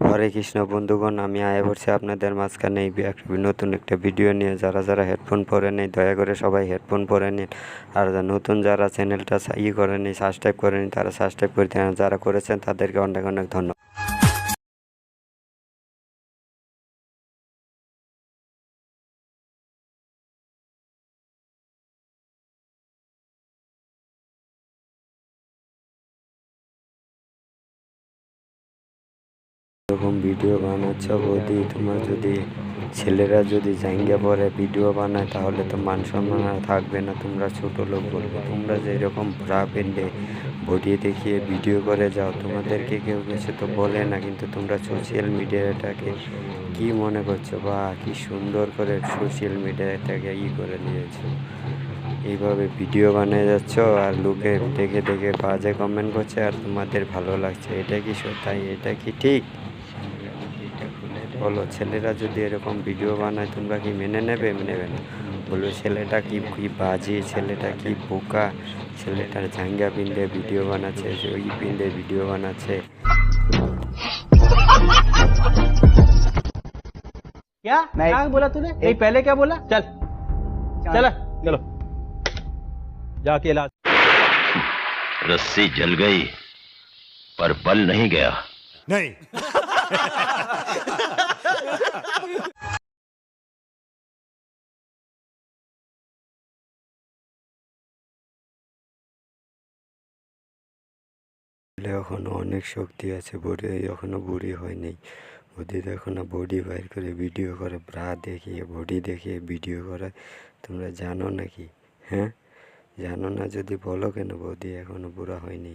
হরে কৃষ্ণ বন্ধুগণ, আমি আয়া পড়ছি আপনাদের মাঝখানে নতুন একটা ভিডিও নিয়ে। যারা হেডফোন পরে নেই দয়া করে সবাই হেডফোন পরে নিন। আর নতুন যারা চ্যানেলটা করেনি, সাবস্ক্রাইব করেনি, তারা সাবস্ক্রাইব করে দেন। যারা করেছেন তাদেরকে অনেক অনেক ধন্যবাদ। এরকম ভিডিও বানাচ্ছ বৌদি, তোমার যদি ছেলেরা যদি জাঙ্গা পরে ভিডিও বানায় তাহলে তো মান সম্মান আর থাকবে না, তোমরা ছোট লোক বলবে। তোমরা যে এরকম ব্রা পেন্ডে বডি দেখিয়ে ভিডিও করে যাও, তোমাদেরকে কেউ কিছু তো বলে না, কিন্তু তোমরা সোশ্যাল মিডিয়াটাকে কি মনে করছো বা কি সুন্দর করে সোশ্যাল মিডিয়াটাকে করে নিয়েছো। এইভাবে ভিডিও বানিয়ে যাচ্ছ আর লোকে দেখে দেখে বাজে কমেন্ট করছে আর তোমাদের ভালো লাগছে। এটা কি তাই? এটা কি ঠিক? বলো, ছেলেরা যদি এরকম ভিডিও বানায় তোমরা কি মেনে নেবে? নেবে না। বলবে ছেলেটা কি কি বাজে, ছেলেটা কি বোকা, ছেলেটার জাঙ্গা পিন্ডে ভিডিও বানাচ্ছে, ওই পিন্ডে ভিডিও বানাচ্ছে। क्या क्या बोला तूने? नहीं पहले क्या बोला? चल चल चलो जाके इलाज। रस्सी जल गई पर बल नहीं गया। नहीं। এখনো অনেক শক্তি আছে, বডি এখনো বুড়ি হয়নি। ওদের এখনো বডি বাইর করে ভিডিও করে, ব্রা দেখিয়ে বডি দেখিয়ে ভিডিও করে। তোমরা জানো নাকি? হ্যাঁ, জানো না যদি বলো কেন? বৌদি এখনো বুড়া হয়নি।